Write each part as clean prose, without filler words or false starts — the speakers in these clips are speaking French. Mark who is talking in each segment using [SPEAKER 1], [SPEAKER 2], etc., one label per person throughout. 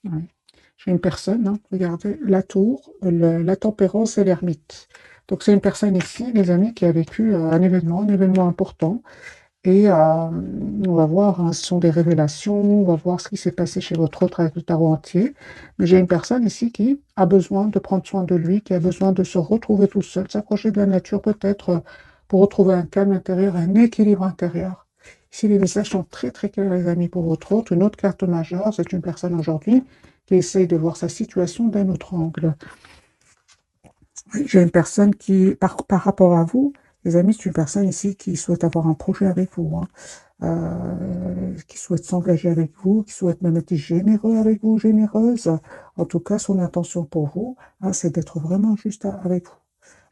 [SPEAKER 1] Ouais. J'ai une personne, hein, regardez, la tour, la tempérance et l'ermite. Donc c'est une personne ici, les amis, qui a vécu un événement important. Et on va voir, hein, ce sont des révélations, on va voir ce qui s'est passé chez votre autre avec le tarot entier. Mais j'ai une personne ici qui a besoin de prendre soin de lui, qui a besoin de se retrouver tout seul, s'approcher de la nature peut-être pour retrouver un calme intérieur, un équilibre intérieur. Ici, les messages sont très très clairs, les amis, pour votre autre. Une autre carte majeure, c'est une personne aujourd'hui qui essaye de voir sa situation d'un autre angle. Oui, j'ai une personne qui, par rapport à vous, les amis, c'est une personne ici qui souhaite avoir un projet avec vous, hein, qui souhaite s'engager avec vous, qui souhaite même être généreux avec vous, généreuse. En tout cas, son intention pour vous, hein, c'est d'être vraiment juste avec vous.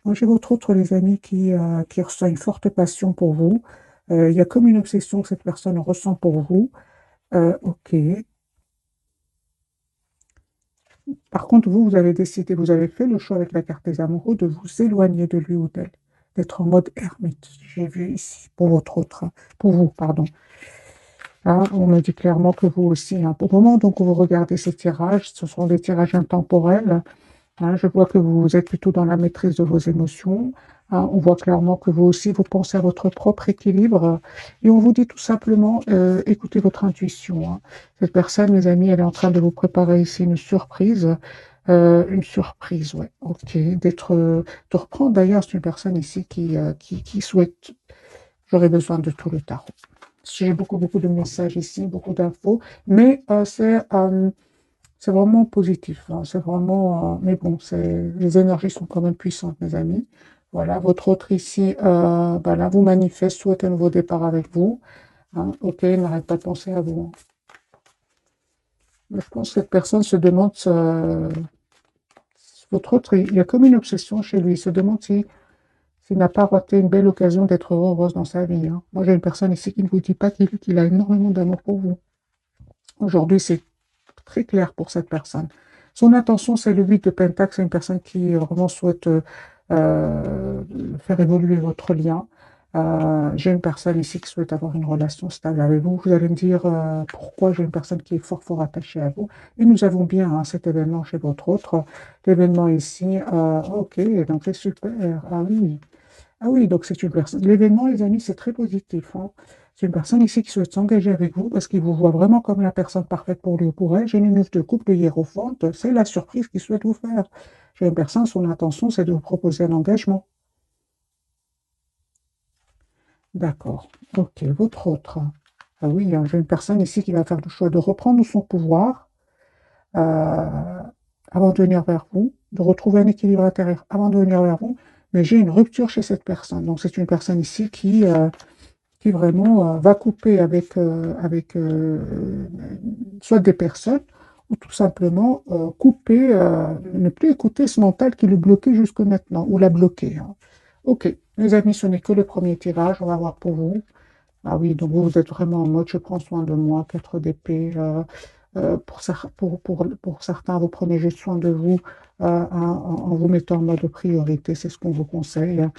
[SPEAKER 1] Moi, j'ai votre autre, les amis, qui ressent une forte passion pour vous. Il y a comme une obsession que cette personne ressent pour vous. Ok. Par contre, vous avez décidé, vous avez fait le choix avec la carte des amoureux de vous éloigner de lui ou d'elle, d'être en mode ermite. J'ai vu ici pour votre autre, hein, pour vous, pardon. Là, on me dit clairement que vous aussi, hein. Au moment donc où vous regardez ces tirages, ce sont des tirages intemporels. Hein, je vois que vous êtes plutôt dans la maîtrise de vos émotions. Hein, on voit clairement que vous aussi, vous pensez à votre propre équilibre. Et on vous dit tout simplement, écoutez votre intuition, hein. Cette personne, mes amis, elle est en train de vous préparer ici une surprise. Une surprise, ouais, ok. De reprendre d'ailleurs, c'est une personne ici qui souhaite, j'aurais besoin de tout le tarot. J'ai beaucoup, beaucoup de messages ici, beaucoup d'infos, mais c'est vraiment positif, hein. C'est vraiment, mais bon, les énergies sont quand même puissantes, mes amis. Voilà, votre autre ici, bah là, vous manifeste, souhaite un nouveau départ avec vous, hein. Ok, n'arrête pas de penser à vous, hein. Mais je pense que cette personne se demande, votre autre, il y a comme une obsession chez lui. Il se demande s'il n'a pas raté une belle occasion d'être heureuse dans sa vie, hein. Moi, j'ai une personne ici qui ne vous dit pas qu'il a énormément d'amour pour vous. Aujourd'hui, c'est très clair pour cette personne. Son intention, c'est le 8 de Pentacle. C'est une personne qui vraiment souhaite euh, faire évoluer votre lien. J'ai une personne ici qui souhaite avoir une relation stable avec vous. Vous allez me dire pourquoi j'ai une personne qui est fort, fort attachée à vous. Et nous avons bien, hein, cet événement chez votre autre. L'événement ici, ok, donc c'est super. Ah oui. Ah oui, donc c'est une personne. L'événement, les amis, c'est très positif, hein. C'est une personne ici qui souhaite s'engager avec vous parce qu'il vous voit vraiment comme la personne parfaite pour lui ou pour elle. J'ai une neuf de couple, le hiérophant, c'est la surprise qu'il souhaite vous faire. J'ai une personne, son intention, c'est de vous proposer un engagement. D'accord. Ok, votre autre. Ah oui, hein, j'ai une personne ici qui va faire le choix de reprendre son pouvoir euh, avant de venir vers vous, de retrouver un équilibre intérieur avant de venir vers vous. Mais j'ai une rupture chez cette personne. Donc c'est une personne ici qui vraiment va couper avec soit des personnes ou tout simplement couper, ne plus écouter ce mental qui le bloquait jusque maintenant ou l'a bloqué, hein. Ok, les amis, ce n'est que le premier tirage, on va voir pour vous. Ah oui, donc vous êtes vraiment en mode je prends soin de moi, 4 d'épée. Pour certains, vous prenez juste soin de vous en vous mettant en mode priorité, c'est ce qu'on vous conseille, hein.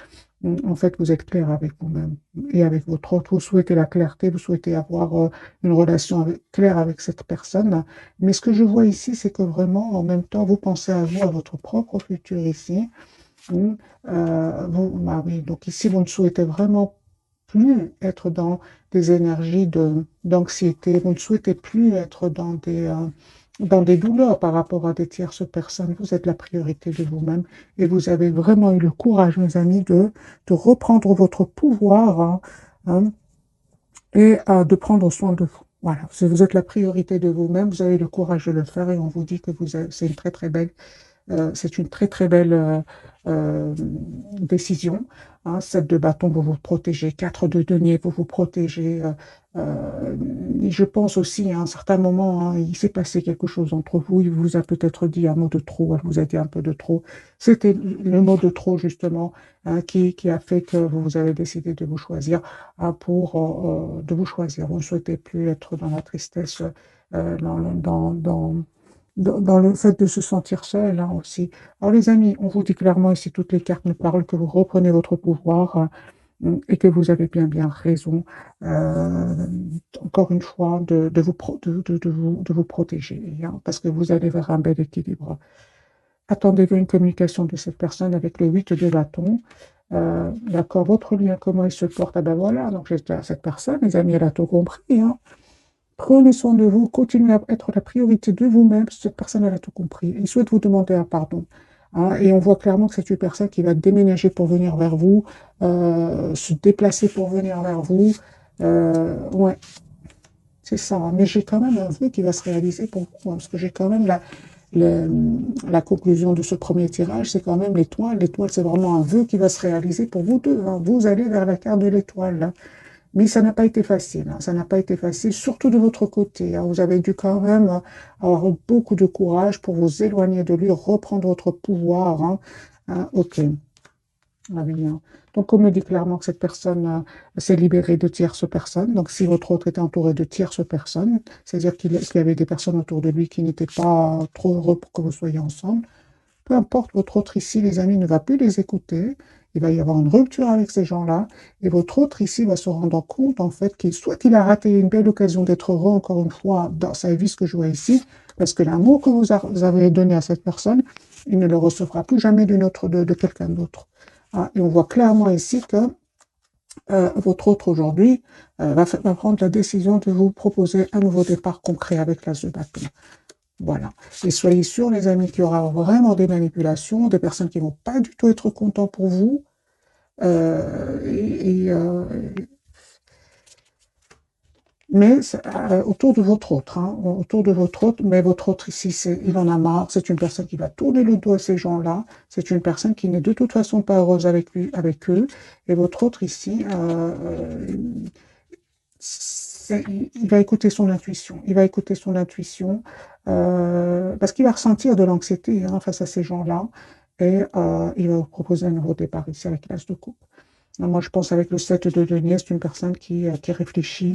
[SPEAKER 1] En fait, vous êtes clair avec vous-même et avec votre autre. Vous souhaitez la clarté, vous souhaitez avoir une relation claire avec cette personne. Mais ce que je vois ici, c'est que vraiment, en même temps, vous pensez à vous, à votre propre futur ici. Mm. Bah oui, donc ici, vous ne souhaitez vraiment plus être dans des énergies d'anxiété, vous ne souhaitez plus être dans des douleurs par rapport à des tierces personnes. Vous êtes la priorité de vous-même et vous avez vraiment eu le courage, mes amis, de reprendre votre pouvoir, hein, hein, et de prendre soin de vous. Voilà, vous êtes la priorité de vous-même, vous avez le courage de le faire et on vous dit que c'est une très très belle c'est une très très belle décision, hein. 7 de bâton, vous vous protégez. 4 de denier, vous vous protégez. Et je pense aussi, à un certain moment, hein, il s'est passé quelque chose entre vous. Il vous a peut-être dit un mot de trop. Elle vous a dit un peu de trop. C'était le mot de trop, justement, hein, qui a fait que vous avez décidé de vous choisir, hein, de vous choisir. Vous ne souhaitez plus être dans la tristesse, dans le fait de se sentir seul, hein, aussi. Alors les amis, on vous dit clairement ici, toutes les cartes nous parlent que vous reprenez votre pouvoir, et que vous avez bien raison, encore une fois, de vous protéger, hein, parce que vous allez vers un bel équilibre. Attendez-vous une communication de cette personne avec le 8 de bâton. D'accord, votre lien, comment il se porte? Ah ben voilà, donc cette personne, les amis, elle a tout compris, hein. Prenez soin de vous, continuez à être la priorité de vous-même. Cette personne, elle a tout compris. Il souhaite vous demander un pardon, hein, et on voit clairement que c'est une personne qui va déménager pour venir vers vous, se déplacer pour venir vers vous. Ouais, c'est ça. Mais j'ai quand même un vœu qui va se réaliser pour vous, hein, parce que j'ai quand même la, la conclusion de ce premier tirage, c'est quand même l'étoile. L'étoile, c'est vraiment un vœu qui va se réaliser pour vous deux, hein. Vous allez vers la carte de l'étoile, hein. Mais ça n'a pas été facile, hein. Ça n'a pas été facile, surtout de votre côté, hein. Vous avez dû quand même avoir beaucoup de courage pour vous éloigner de lui, reprendre votre pouvoir, hein. Ok. Ah oui, hein. Donc, on me dit clairement que cette personne s'est libérée de tierces personnes. Donc, si votre autre était entouré de tierces personnes, c'est-à-dire qu'il y avait des personnes autour de lui qui n'étaient pas trop heureux pour que vous soyez ensemble, peu importe, votre autre ici, les amis, ne va plus les écouter. Il va y avoir une rupture avec ces gens-là. Et votre autre ici va se rendre compte, en fait, qu'il soit il a raté une belle occasion d'être heureux, encore une fois, dans sa vie, ce que je vois ici, parce que l'amour que vous avez donné à cette personne, il ne le recevra plus jamais de quelqu'un d'autre. Et on voit clairement ici que votre autre aujourd'hui va prendre la décision de vous proposer un nouveau départ concret avec l'as de bâton. Voilà. Et soyez sûrs, les amis, qu'il y aura vraiment des manipulations, des personnes qui ne vont pas du tout être contents pour vous. Euh, et, et, euh, mais autour de votre autre, hein, autour de votre autre, mais votre autre ici, il en a marre, c'est une personne qui va tourner le dos à ces gens-là, c'est une personne qui n'est de toute façon pas heureuse avec lui, avec eux, et votre autre ici, il va écouter son intuition, il va écouter son intuition, parce qu'il va ressentir de l'anxiété, hein, face à ces gens-là, et il va vous proposer un nouveau départ ici avec l'as de coupe. Moi, je pense avec le 7 de denier, c'est une personne qui réfléchit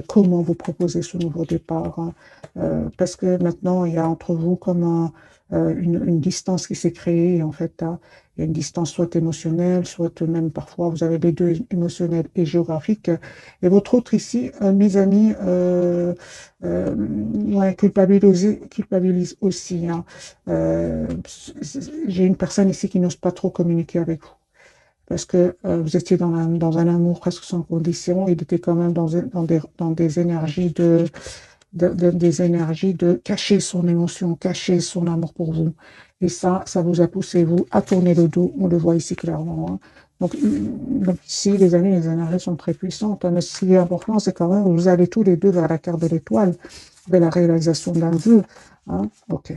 [SPEAKER 1] comment vous proposer ce nouveau départ, hein. Parce que maintenant, il y a entre vous comme une distance qui s'est créée, en fait, hein. Il y a une distance soit émotionnelle, soit même parfois, vous avez les deux, émotionnels et géographiques. Et votre autre ici, mes amis, ouais, culpabilise aussi, hein. J'ai une personne ici qui n'ose pas trop communiquer avec vous parce que vous étiez dans un amour presque sans condition. Il était quand même dans des énergies des énergies de cacher son émotion, cacher son amour pour vous. Et ça vous a poussé, vous, à tourner le dos. On le voit ici clairement, hein. Donc ici, les amis, les énergies sont très puissantes, hein. Mais ce qui est important, c'est quand même que vous allez tous les deux vers la carte de l'étoile, vers la réalisation d'un vœu, hein. Ok.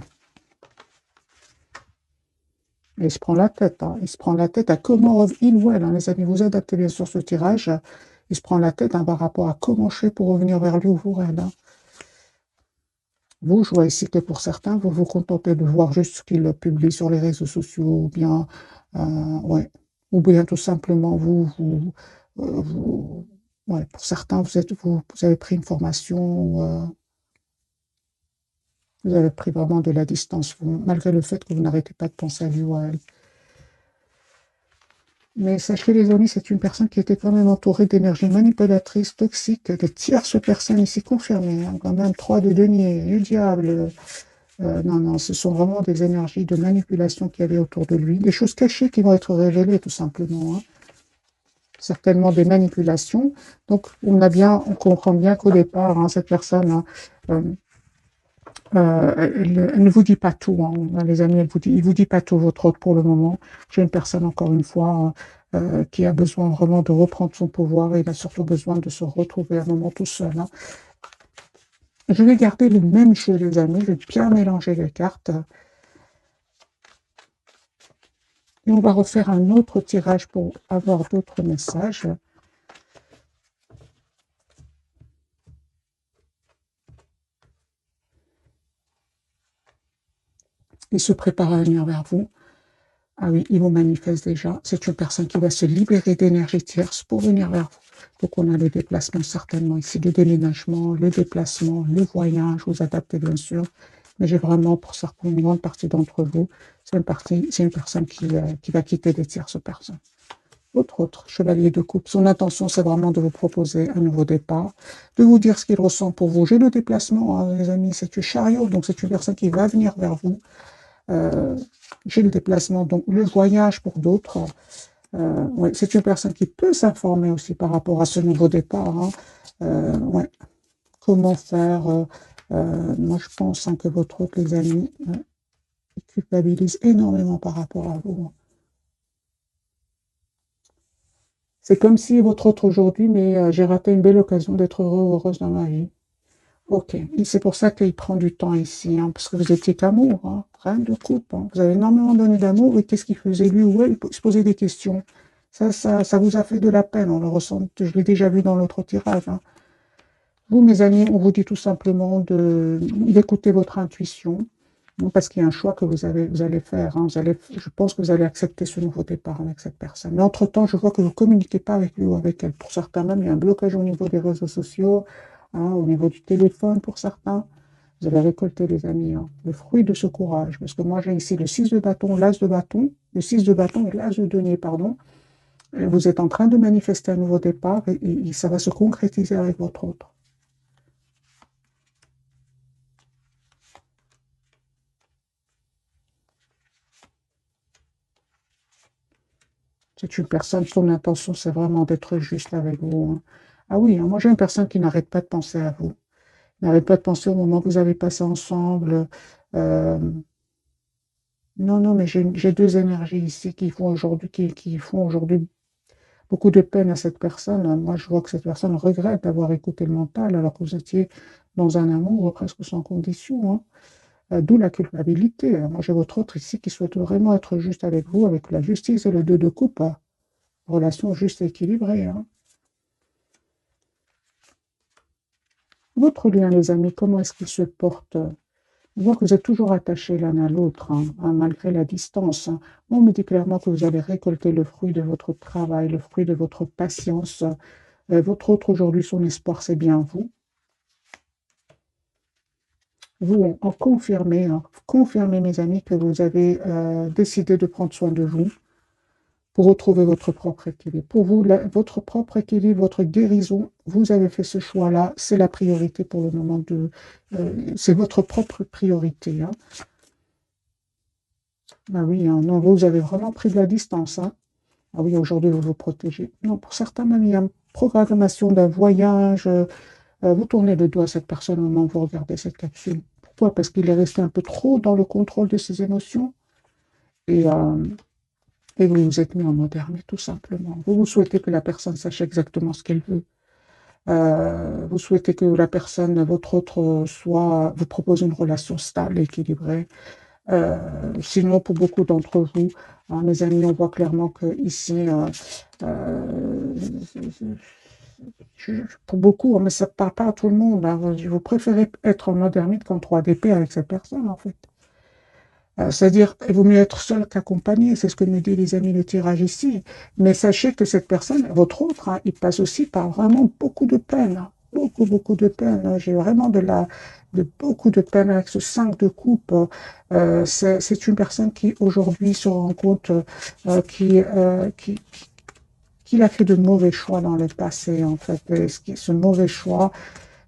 [SPEAKER 1] Et il se prend la tête, hein. Il se prend la tête à comment il ou elle, hein, les amis, vous adaptez bien sûr ce tirage. Il se prend la tête, hein, par rapport à comment je fais pour revenir vers lui ou pour elle, hein. Vous, je vois ici que pour certains, vous vous contentez de voir juste ce qu'il publie sur les réseaux sociaux, ou bien, ouais, ou bien tout simplement, ouais, pour certains, vous avez pris une formation, vous avez pris vraiment de la distance, malgré le fait que vous n'arrêtez pas de penser à lui ou à elle. Mais sachez, les amis, c'est une personne qui était quand même entourée d'énergie manipulatrice, toxique, de tierces personnes ici confirmées, hein, quand même 3 de denier, du diable. Non, non, ce sont vraiment des énergies de manipulation qu'il y avait autour de lui, des choses cachées qui vont être révélées tout simplement, hein. Certainement des manipulations. Donc, on comprend bien qu'au départ, hein, cette personne, hein, elle ne vous dit pas tout, hein, les amis, il vous dit pas tout, votre autre, pour le moment. J'ai une personne, encore une fois, qui a besoin vraiment de reprendre son pouvoir, et il a surtout besoin de se retrouver un moment tout seul, hein. Je vais garder le même jeu, les amis, je vais bien mélanger les cartes. Et on va refaire un autre tirage pour avoir d'autres messages. Il se prépare à venir vers vous. Ah oui, il vous manifeste déjà. C'est une personne qui va se libérer d'énergie tierce pour venir vers vous. Donc on a le déplacement certainement ici, le déménagement, le déplacement, le voyage, vous adaptez bien sûr. Mais j'ai vraiment, pour certaines, une grande partie d'entre vous, c'est une personne qui va quitter des tierces personnes. Votre autre chevalier de coupe, son intention, c'est vraiment de vous proposer un nouveau départ, de vous dire ce qu'il ressent pour vous. J'ai le déplacement, hein, les amis, c'est un chariot, donc c'est une personne qui va venir vers vous. Euh, j'ai le déplacement, donc le voyage pour d'autres. Ouais, c'est une personne qui peut s'informer aussi par rapport à ce nouveau départ, hein. Ouais, comment faire. Moi, je pense, hein, que votre autre, les amis, il culpabilise énormément par rapport à vous. C'est comme si votre autre aujourd'hui, mais j'ai raté une belle occasion d'être heureux ou heureuse dans ma vie. Ok, et c'est pour ça qu'il prend du temps ici, hein, parce que vous étiez qu'amour, hein, rien de couple, hein. Vous avez énormément donné d'amour, et qu'est-ce qu'il faisait lui ou elle? Il se posait des questions. Ça vous a fait de la peine, on le ressent, je l'ai déjà vu dans l'autre tirage, hein. Vous, mes amis, on vous dit tout simplement d'écouter votre intuition, parce qu'il y a un choix que vous allez faire, hein. Je pense que vous allez accepter ce nouveau départ avec cette personne. Mais entre-temps, je vois que vous ne communiquez pas avec lui ou avec elle. Pour certains même, il y a un blocage au niveau des réseaux sociaux, hein, au niveau du téléphone pour certains. Vous allez récolter, les amis, hein, le fruit de ce courage. Parce que moi, j'ai ici le 6 de bâton, l'as de bâton, le 6 de bâton et l'as de denier, pardon. Et vous êtes en train de manifester un nouveau départ et ça va se concrétiser avec votre autre. C'est une personne, son intention, c'est vraiment d'être juste avec vous, hein. Ah oui, hein, moi j'ai une personne qui n'arrête pas de penser à vous, n'arrête pas de penser au moment que vous avez passé ensemble. Euh, non, non, mais j'ai deux énergies ici qui font aujourd'hui beaucoup de peine à cette personne. Moi, je vois que cette personne regrette d'avoir écouté le mental alors que vous étiez dans un amour presque sans condition, hein. D'où la culpabilité. Moi, j'ai votre autre ici qui souhaite vraiment être juste avec vous, avec la justice et le deux de coupe, hein. Relation juste et équilibrée, hein. Votre lien, les amis, comment est-ce qu'il se porte? Je vois que vous êtes toujours attachés l'un à l'autre, hein, malgré la distance, hein. On me dit clairement que vous allez récolter le fruit de votre travail, le fruit de votre patience. Votre autre aujourd'hui, son espoir, c'est bien vous. Vous en confirmez, hein, confirmez, mes amis, que vous avez décidé de prendre soin de vous pour retrouver votre propre équilibre. Pour vous, votre propre équilibre, votre guérison, vous avez fait ce choix-là, c'est la priorité pour le moment c'est votre propre priorité, hein. Ah oui, hein, non, vous avez vraiment pris de la distance, hein. Ah oui, aujourd'hui, vous vous protégez. Non, pour certains, même, il y a une programmation d'un voyage. Vous tournez le dos à cette personne au moment où vous regardez cette capsule. Pourquoi? Parce qu'il est resté un peu trop dans le contrôle de ses émotions et, euh, et vous vous êtes mis en mode ermite, tout simplement. Vous souhaitez que la personne sache exactement ce qu'elle veut. Vous souhaitez que la personne, votre autre, vous propose une relation stable, équilibrée. Sinon, pour beaucoup d'entre vous, hein, mes amis, on voit clairement que ici, euh, pour beaucoup, hein, mais ça ne parle pas à tout le monde, hein. Vous préférez être en mode ermite qu'en 3DP avec cette personne, en fait. C'est-à-dire, il vaut mieux être seul qu'accompagné, c'est ce que nous dit les amis le tirage ici. Mais sachez que cette personne, votre autre, hein, il passe aussi par vraiment beaucoup de peine, hein. Beaucoup, beaucoup de peine, hein. J'ai vraiment de beaucoup de peine avec ce 5 de coupe. C'est une personne qui aujourd'hui se rend compte qu'il a fait de mauvais choix dans le passé, en fait. Et ce mauvais choix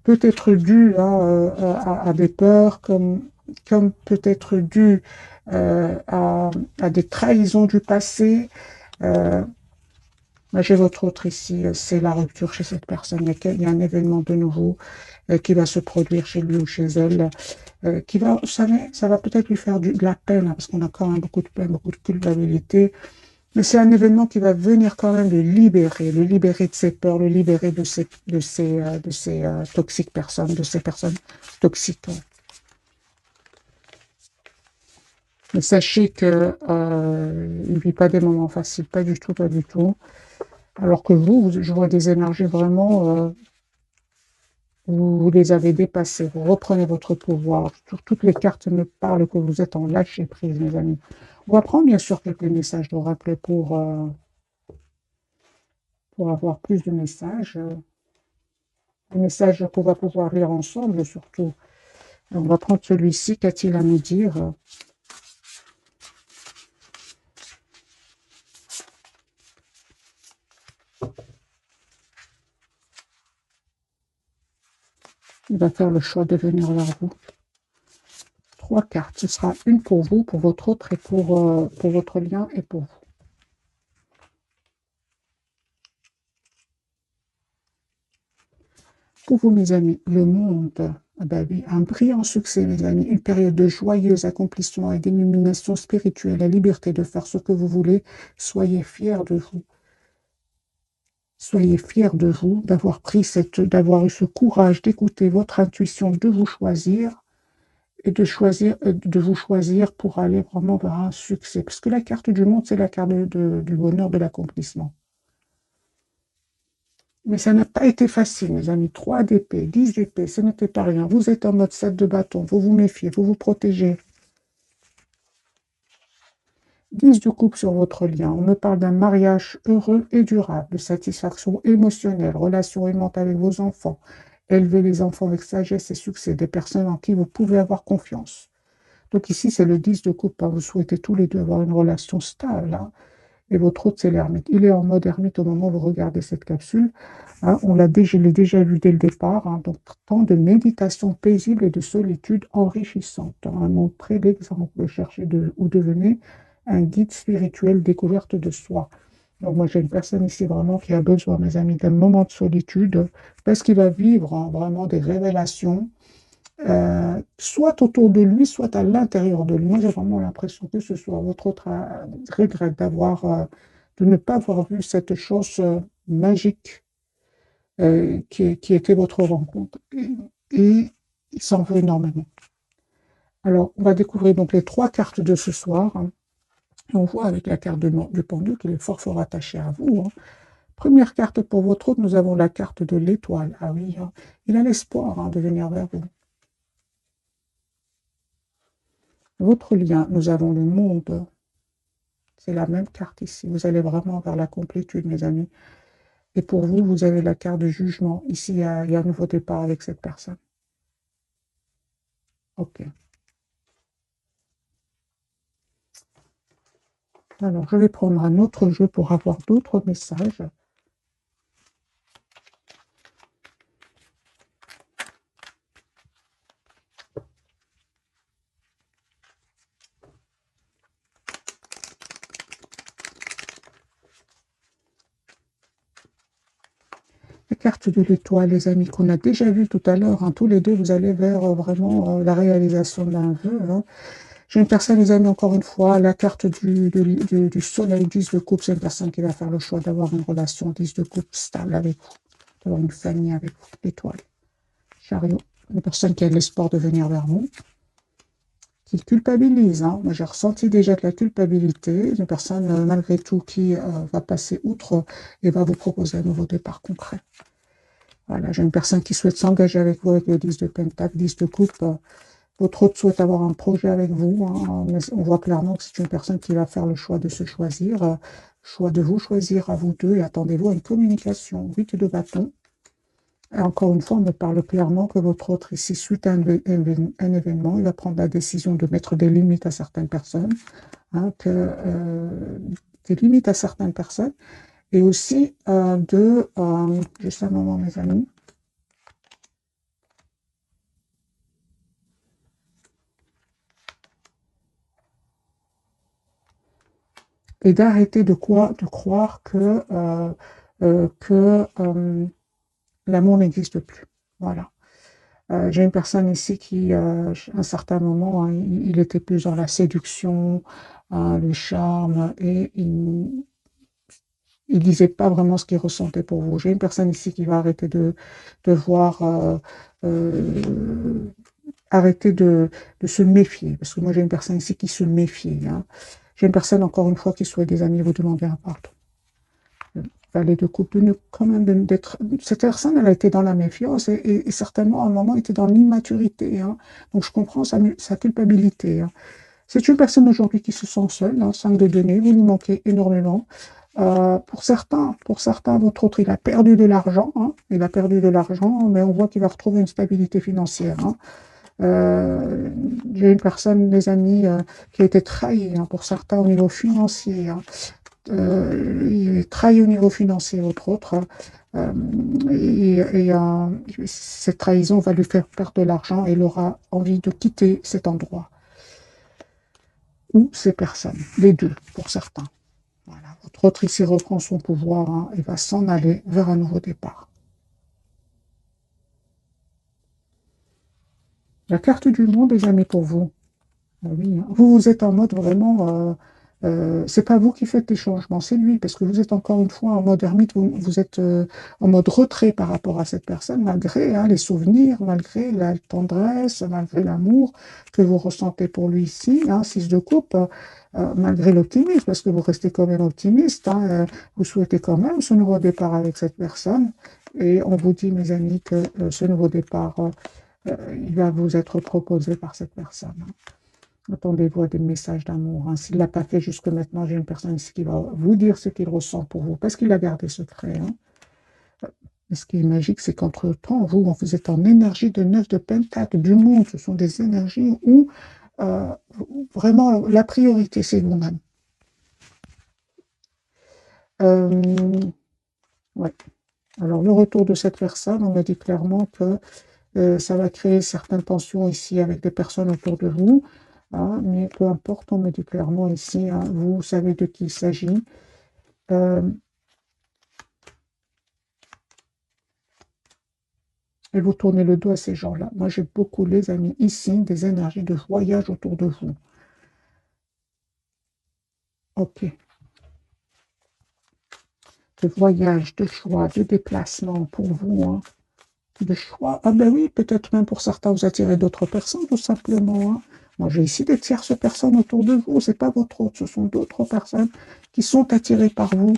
[SPEAKER 1] peut être dû, hein, à des peurs, comme peut être dû à des trahisons du passé. Euh, j'ai votre autre ici, c'est la rupture chez cette personne. Il y a un événement de nouveau qui va se produire chez lui ou chez elle, qui va, vous savez, ça va peut-être lui faire de la peine, hein, parce qu'on a quand même beaucoup de peine, beaucoup de culpabilité. Mais c'est un événement qui va venir quand même le libérer de ses peurs, le libérer de ces toxiques personnes, de ces personnes toxiques. Mais sachez que il ne vit pas des moments faciles, pas du tout, pas du tout. Alors que je vois des énergies vraiment, vous les avez dépassées, vous reprenez votre pouvoir. Toutes les cartes me parlent que vous êtes en lâcher prise, mes amis. On va prendre bien sûr quelques messages d'oracle pour avoir plus de messages. Des messages qu'on va pouvoir lire ensemble, surtout. On va prendre celui-ci. Qu'a-t-il à nous dire? il va faire le choix de venir vers vous. 3 cartes. Ce sera une pour vous, pour votre autre et pour votre lien et pour vous. Pour vous, mes amis, le monde, ah ben oui, un brillant succès, mes amis, une période de joyeux accomplissement et d'illumination spirituelle, la liberté de faire ce que vous voulez. Soyez fiers de vous. Soyez fiers de vous, d'avoir eu ce courage d'écouter votre intuition, de vous choisir et de vous choisir pour aller vraiment vers un succès. Parce que la carte du monde, c'est la carte du bonheur, de l'accomplissement. Mais ça n'a pas été facile, mes amis. 3 d'épée, 10 d'épée, ce n'était pas rien. Vous êtes en mode 7 de bâton, vous vous méfiez, vous vous protégez. 10 de coupe sur votre lien. On me parle d'un mariage heureux et durable, de satisfaction émotionnelle, relation aimante avec vos enfants. Élevez les enfants avec sagesse et succès, des personnes en qui vous pouvez avoir confiance. Donc ici, c'est le 10 de coupe. Vous souhaitez tous les deux avoir une relation stable. Et votre autre, c'est l'ermite. Il est en mode ermite au moment où vous regardez cette capsule. Je l'ai déjà vu dès le départ. Donc, temps de méditation paisible et de solitude enrichissante. Montrez l'exemple. Cherchez ou devenez un guide spirituel découverte de soi. Donc, moi, j'ai une personne ici vraiment qui a besoin, mes amis, d'un moment de solitude parce qu'il va vivre vraiment des révélations, soit autour de lui, soit à l'intérieur de lui. Moi, j'ai vraiment l'impression que ce soit votre autre regrette de ne pas avoir vu cette chose magique qui était votre rencontre. Et il s'en veut énormément. Alors, on va découvrir donc les 3 cartes de ce soir. On voit avec la carte du pendu qu'il est fort fort attaché à vous. Première carte pour votre autre, nous avons la carte de l'étoile. Ah oui, il a l'espoir de venir vers vous. Votre lien, nous avons le monde. C'est la même carte ici. Vous allez vraiment vers la complétude, mes amis. Et pour vous, vous avez la carte de jugement. Ici, il y a un nouveau départ avec cette personne. Ok. Alors, je vais prendre un autre jeu pour avoir d'autres messages. La carte de l'étoile, les amis, qu'on a déjà vu tout à l'heure. Tous les deux, vous allez vers vraiment la réalisation d'un vœu. J'ai une personne, les amis, encore une fois, la carte du soleil, 10 de coupe, c'est une personne qui va faire le choix d'avoir une relation 10 de coupe stable avec vous, d'avoir une famille avec vous. L'étoile. Chariot, une personne qui a l'espoir de venir vers vous, qui culpabilise. Moi, j'ai ressenti déjà de la culpabilité. Une personne, malgré tout, qui va passer outre et va vous proposer un nouveau départ concret. Voilà, j'ai une personne qui souhaite s'engager avec vous avec le 10 de pentacle, 10 de coupe. Votre autre souhaite avoir un projet avec vous. Mais on voit clairement que c'est une personne qui va faire le choix de se choisir, choix de vous choisir à vous deux, et attendez-vous à une communication. 8 de bâton. Et encore une fois, on me parle clairement que votre autre, ici, suite à un événement, il va prendre la décision de mettre des limites à certaines personnes, des limites à certaines personnes, et aussi juste un moment, mes amis, et d'arrêter de croire que l'amour n'existe plus. Voilà. J'ai une personne ici qui, à un certain moment, il était plus dans la séduction, le charme, et il disait pas vraiment ce qu'il ressentait pour vous. J'ai une personne ici qui va arrêter de voir, arrêter de se méfier, parce que moi j'ai une personne ici qui se méfie. J'ai une personne, encore une fois, qui souhaite des amis, vous demander un pardon. Valet de coupe, quand même d'être. Cette personne, elle a été dans la méfiance et certainement à un moment était dans l'immaturité. Donc je comprends sa culpabilité. C'est une personne aujourd'hui qui se sent seule. 5 de denier, vous lui manquez énormément. Pour certains, votre autre, il a perdu de l'argent. Il a perdu de l'argent, mais on voit qu'il va retrouver une stabilité financière. J'ai une personne, des amis, qui a été trahie, pour certains au niveau financier. il trahit au niveau financier, entre autres. Euh, cette trahison va lui faire perdre de l'argent et il aura envie de quitter cet endroit ou ces personnes, les deux pour certains. Voilà. Votre autre ici reprend son pouvoir, hein, et va s'en aller vers un nouveau départ. La carte du monde, les amis, pour vous. Ah oui, hein. Vous êtes en mode vraiment, c'est pas vous qui faites les changements, c'est lui, parce que vous êtes encore une fois en mode ermite, vous êtes en mode retrait par rapport à cette personne, malgré hein, les souvenirs, malgré la tendresse, malgré l'amour que vous ressentez pour lui ici, hein, 6 de coupe, malgré l'optimisme, parce que vous restez quand même optimiste, hein, vous souhaitez quand même ce nouveau départ avec cette personne, et on vous dit, mes amis, que ce nouveau départ, il va vous être proposé par cette personne, hein. Attendez-vous à des messages d'amour, hein. S'il ne l'a pas fait jusque maintenant, j'ai une personne ici qui va vous dire ce qu'il ressent pour vous, parce qu'il a gardé secret, hein. Et ce qui est magique, c'est qu'entre-temps, vous êtes en énergie de 9 de pentacle du monde. Ce sont des énergies où euh, vraiment la priorité, c'est vous-même. Euh, ouais. Alors, le retour de cette personne, on me dit clairement que ça va créer certaines tensions ici avec des personnes autour de vous, hein, mais peu importe, on me dit clairement ici, hein, vous savez de qui il s'agit. Euh, et vous tournez le dos à ces gens-là. Moi, j'ai beaucoup, les amis, ici, des énergies de voyage autour de vous. Ok. De voyage, de choix, de déplacement pour vous, hein. De choix. Ah ben oui, peut-être même pour certains, vous attirez d'autres personnes, tout simplement, hein. Moi, j'ai ici des tierces personnes autour de vous. C'est pas votre autre, ce sont d'autres personnes qui sont attirées par vous.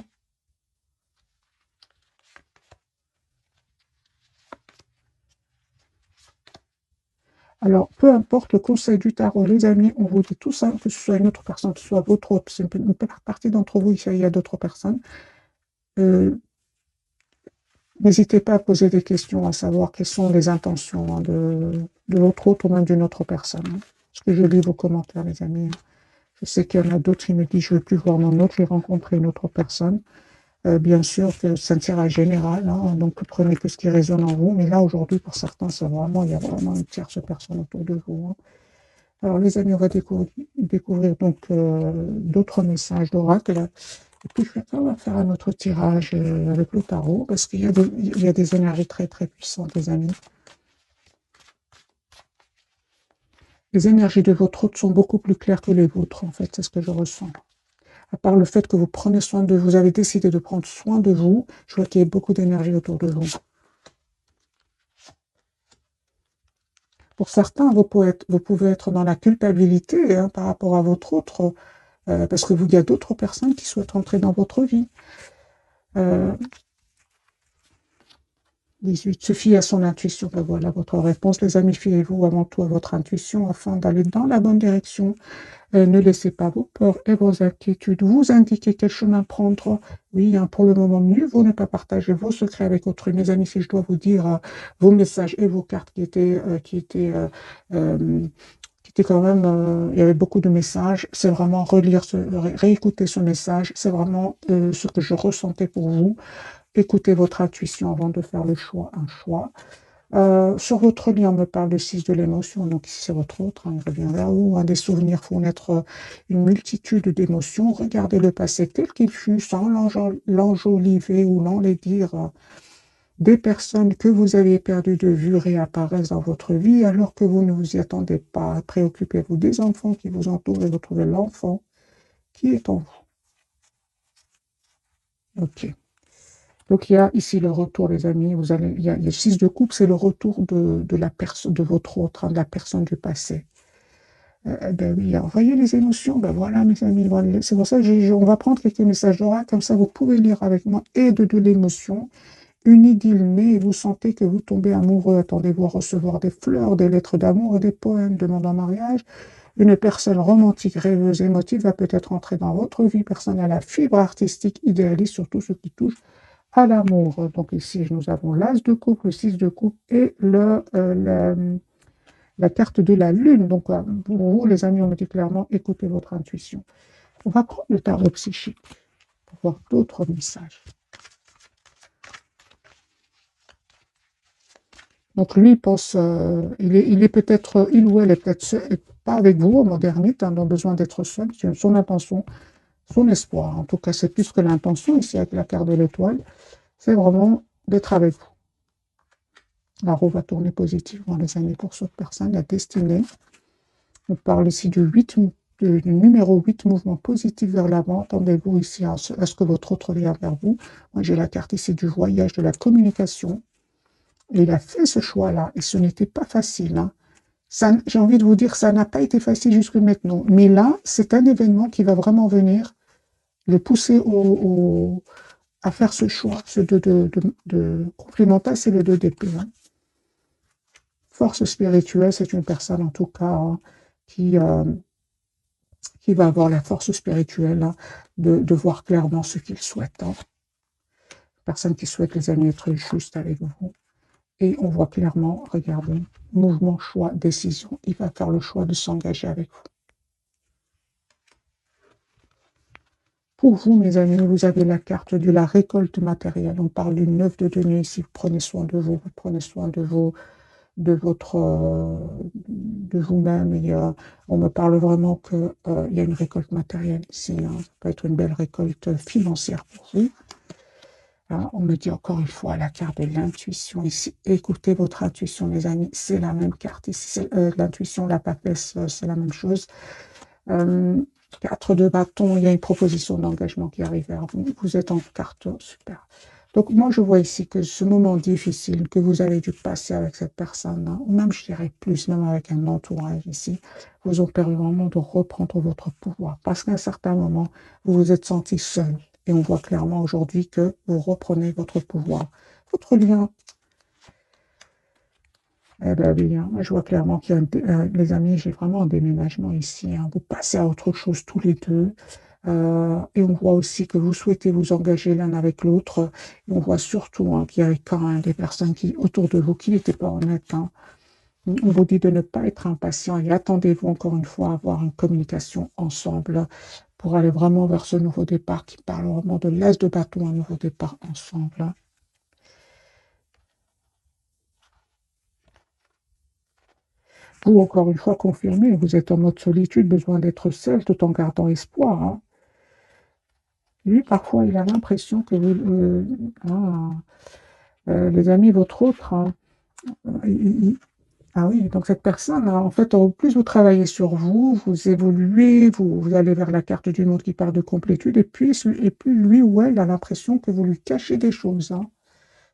[SPEAKER 1] Alors, peu importe le conseil du tarot, les amis, on vous dit tout ça, que ce soit une autre personne, que ce soit votre autre, c'est une partie d'entre vous, il y a d'autres personnes. Euh, N'hésitez pas à poser des questions, à savoir quelles sont les intentions hein, de l'autre ou même d'une autre personne, hein. Parce que je lis vos commentaires, les amis. Je sais qu'il y en a d'autres qui me disent je ne veux plus voir mon autre, je vais rencontrer une autre personne. Bien sûr que c'est un tirage général, hein, donc prenez que ce qui résonne en vous. Mais là, aujourd'hui, pour certains, il y a vraiment une tierce personne autour de vous, hein. Alors, les amis, on va découvrir donc d'autres messages d'oracle. Et puis, on va faire un autre tirage avec le tarot, parce il y a des énergies très, très puissantes, les amis. Les énergies de votre hôte sont beaucoup plus claires que les vôtres, en fait, c'est ce que je ressens. À part le fait que vous prenez soin de vous, avez décidé de prendre soin de vous, je vois qu'il y a beaucoup d'énergie autour de vous. Pour certains, vous pouvez être dans la culpabilité hein, par rapport à votre autre, parce que il y a d'autres personnes qui souhaitent entrer dans votre vie. Euh, 18. Se fier à son intuition. Ben voilà votre réponse. Les amis, fiez-vous avant tout à votre intuition afin d'aller dans la bonne direction. Ne laissez pas vos peurs et vos inquiétudes vous indiquer quel chemin prendre. Oui, hein, pour le moment, mieux vaut ne pas partager vos secrets avec autrui. Mes amis, si je dois vous dire vos messages et vos cartes qui étaient quand même, il y avait beaucoup de messages. C'est vraiment réécouter ce message. C'est vraiment ce que je ressentais pour vous. Écoutez votre intuition avant de faire le choix, un choix. Sur votre lien, on me parle de 6 de l'émotion, donc ici c'est votre autre, hein, il revient vers vous. Hein, des souvenirs font naître une multitude d'émotions. Regardez le passé tel qu'il fut, sans l'enjoliver ou l'enlaidir. Des personnes que vous avez perdues de vue réapparaissent dans votre vie alors que vous ne vous y attendez pas. Préoccupez-vous des enfants qui vous entourent et retrouvez l'enfant qui est en vous. Ok. Donc il y a ici le retour, les amis. Il y a le 6 de coupe, c'est le retour de la personne, de votre autre, hein, de la personne du passé. Ben oui, envoyez les émotions. Ben voilà, mes amis. Voilà. C'est pour ça que on va prendre quelques messages d'oracle, comme ça vous pouvez lire avec moi et de l'émotion. Une idylle naît et vous sentez que vous tombez amoureux. Attendez-vous à recevoir des fleurs, des lettres d'amour et des poèmes demandant mariage. Une personne romantique, rêveuse, émotive va peut-être entrer dans votre vie personnelle à fibre artistique, idéaliste, surtout ce qui touche à l'amour. Donc ici, nous avons l'as de coupe, le 6 de coupe et la carte de la lune. Donc pour vous, les amis, on me dit clairement, écoutez votre intuition. On va prendre le tarot psychique. voir d'autres messages. Donc lui pense, il est peut-être, il ou elle est peut-être pas avec vous, en mode ermite, hein, dans besoin d'être seul. C'est son intention, son espoir. En tout cas, c'est plus que l'intention ici avec la carte de l'étoile. C'est vraiment d'être avec vous. La roue va tourner positivement, les amis, pour cette personne, la destinée. On parle ici du numéro 8, mouvement positif vers l'avant. Attendez-vous ici à ce que votre autre vient vers vous. Moi, j'ai la carte ici du voyage, de la communication. Et il a fait ce choix-là, et ce n'était pas facile. Hein. J'ai envie de vous dire, ça n'a pas été facile jusque maintenant. Mais là, c'est un événement qui va vraiment venir le pousser à faire ce choix. Ce de complémentaire, c'est le 2 d'épée. Hein. Force spirituelle, c'est une personne en tout cas hein, qui va avoir la force spirituelle hein, de voir clairement ce qu'il souhaite. Hein. Personne qui souhaite, les amis, être juste avec vous. Et on voit clairement, regardez, mouvement, choix, décision. Il va faire le choix de s'engager avec vous. Pour vous, mes amis, vous avez la carte de la récolte matérielle. On parle du 9 de denier ici. Vous prenez soin de vous, vous prenez soin de vous-même. Et on me parle vraiment qu'il y a une récolte matérielle ici. Hein. Ça peut être une belle récolte financière pour vous. Hein, on me dit encore une fois la carte de l'intuition ici. Écoutez votre intuition, les amis. C'est la même carte ici. L'intuition, la papesse, c'est la même chose. 4 de bâton, il y a une proposition d'engagement qui arrive vers vous. Vous êtes en carte super. Donc moi, je vois ici que ce moment difficile que vous avez dû passer avec cette personne, hein, ou même je dirais plus, même avec un entourage ici, vous ont permis vraiment de reprendre votre pouvoir. Parce qu'à un certain moment, vous vous êtes senti seul. Et on voit clairement aujourd'hui que vous reprenez votre pouvoir. Votre lien. Eh bien oui, hein, je vois clairement qu'il y a, les amis, j'ai vraiment un déménagement ici. Hein, vous passez à autre chose tous les deux. Et on voit aussi que vous souhaitez vous engager l'un avec l'autre. Et on voit surtout hein, qu'il y avait quand même des personnes autour de vous qui n'étaient pas honnêtes. Hein. On vous dit de ne pas être impatient et attendez-vous encore une fois à avoir une communication ensemble pour aller vraiment vers ce nouveau départ qui parle vraiment de l'as de bâton, un nouveau départ ensemble. Vous, encore une fois, confirmez, vous êtes en mode solitude, besoin d'être seul tout en gardant espoir. Hein. Lui, parfois, il a l'impression que les amis, votre autre, hein, ah oui, donc cette personne, hein, en fait, au plus vous travaillez sur vous, vous évoluez, vous allez vers la carte du monde qui parle de complétude, et plus lui ou elle a l'impression que vous lui cachez des choses. Hein.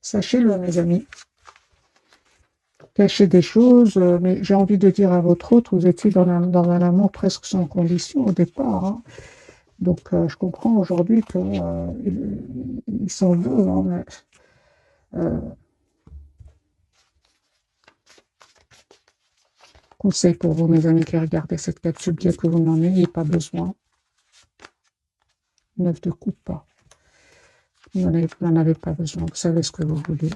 [SPEAKER 1] Sachez-le, mes amis. Cachez des choses, mais j'ai envie de dire à votre autre, vous étiez dans un amour presque sans condition au départ. Hein. Donc, je comprends aujourd'hui qu'il il s'en veut. Hein, mais, conseil pour vous, mes amis qui regardez cette capsule, bien que vous n'en ayez pas besoin. 9 de coupe. Vous n'en avez pas besoin. Vous savez ce que vous voulez.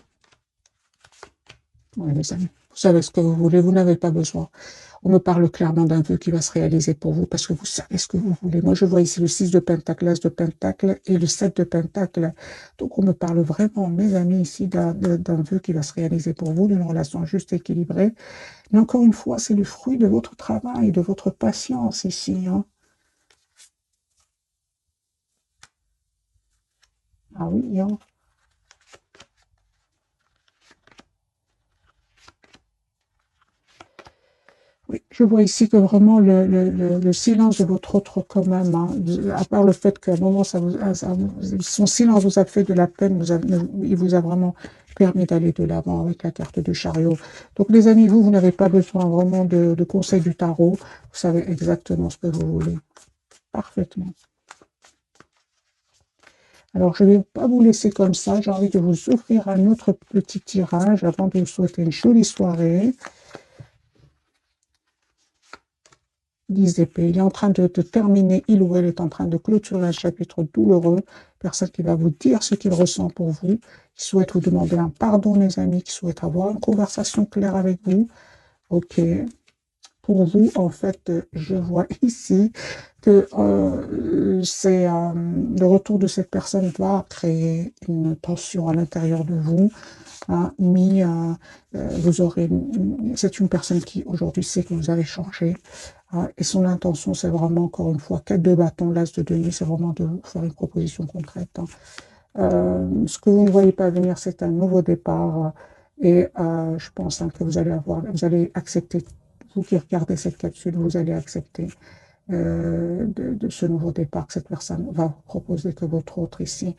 [SPEAKER 1] Oui, mes amis. Vous savez ce que vous voulez. Vous n'avez pas besoin. On me parle clairement d'un vœu qui va se réaliser pour vous parce que vous savez ce que vous voulez. Moi, je vois ici le 6 de pentacle, l'as de pentacle et le 7 de pentacle. Donc, on me parle vraiment, mes amis, ici d'un vœu qui va se réaliser pour vous, d'une relation juste équilibrée. Mais encore une fois, c'est le fruit de votre travail, de votre patience ici. Hein. Ah oui, hein. Oui, je vois ici que vraiment le silence de votre autre quand même, hein, à part le fait qu'à un moment, son silence vous a fait de la peine, il vous a vraiment permis d'aller de l'avant avec la carte de chariot. Donc les amis, vous n'avez pas besoin vraiment de conseils du tarot, vous savez exactement ce que vous voulez, parfaitement. Alors, je ne vais pas vous laisser comme ça, j'ai envie de vous offrir un autre petit tirage avant de vous souhaiter une jolie soirée. 10 épées. Il est en train de terminer, il ou elle est en train de clôturer un chapitre douloureux. Personne qui va vous dire ce qu'il ressent pour vous, qui souhaite vous demander un pardon, mes amis, qui souhaite avoir une conversation claire avec vous. Ok. Pour vous, en fait, je vois ici que le retour de cette personne va créer une tension à l'intérieur de vous, hein, mais vous aurez, c'est une personne qui aujourd'hui sait que vous avez changé, hein, et son intention, c'est vraiment, encore une fois, 4 de bâton, l'as de denier, c'est vraiment de vous faire une proposition concrète, hein. Ce que vous ne voyez pas venir, c'est un nouveau départ, et je pense, hein, que vous allez accepter, vous qui regardez cette capsule, vous allez accepter de ce nouveau départ que cette personne va vous proposer, que votre autre ici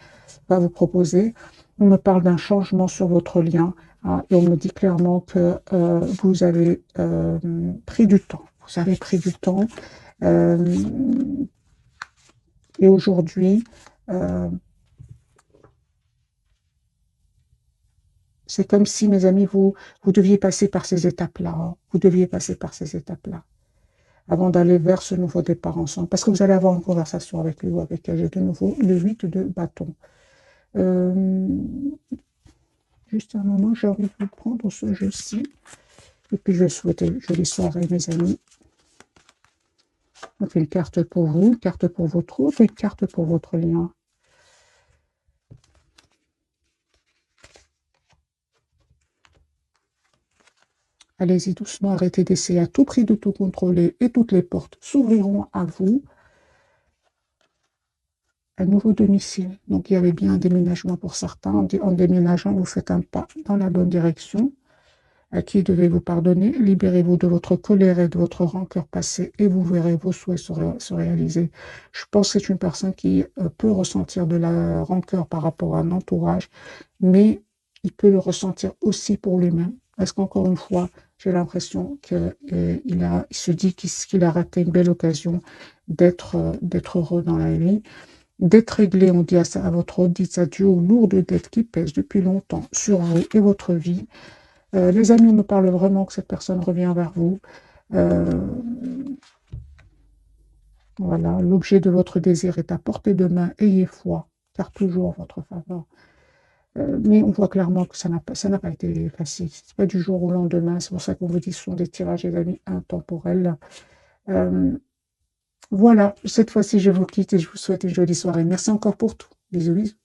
[SPEAKER 1] va vous proposer. On me parle d'un changement sur votre lien, hein, et on me dit clairement que vous avez pris du temps. Vous avez pris du temps. Et aujourd'hui, c'est comme si, mes amis, vous deviez passer par ces étapes-là, hein. Vous deviez passer par ces étapes-là avant d'aller vers ce nouveau départ ensemble. Parce que vous allez avoir une conversation avec lui ou avec elle. J'ai de nouveau le 8 de bâton. Juste un moment, j'ai envie de vous prendre ce jeu-ci. Et puis, je vais souhaiter une jolie soirée, mes amis. On fait une carte pour vous, une carte pour votre autre, une carte pour votre lien. Allez-y doucement, arrêtez d'essayer à tout prix de tout contrôler et toutes les portes s'ouvriront à vous. Un nouveau domicile. Donc, il y avait bien un déménagement pour certains. En déménageant, vous faites un pas dans la bonne direction. À qui devez-vous pardonner? Libérez-vous de votre colère et de votre rancœur passée et vous verrez vos souhaits se réaliser. Je pense que c'est une personne qui peut ressentir de la rancœur par rapport à un entourage, mais il peut le ressentir aussi pour lui-même. Parce qu'encore une fois, j'ai l'impression qu'il se dit qu'il a raté une belle occasion d'être heureux dans la vie. D'être réglé, on dit à votre autre, dites adieu aux lourdes dettes qui pèsent depuis longtemps sur vous et votre vie. Les amis me parlent vraiment que cette personne revient vers vous. Voilà, l'objet de votre désir est à portée de main. Ayez foi, car toujours en votre faveur. Mais on voit clairement que ça n'a pas été facile. C'est pas du jour au lendemain. C'est pour ça qu'on vous dit que ce sont des tirages, les amis, intemporels. Voilà, cette fois-ci, je vous quitte et je vous souhaite une jolie soirée. Merci encore pour tout. Bisous, bisous.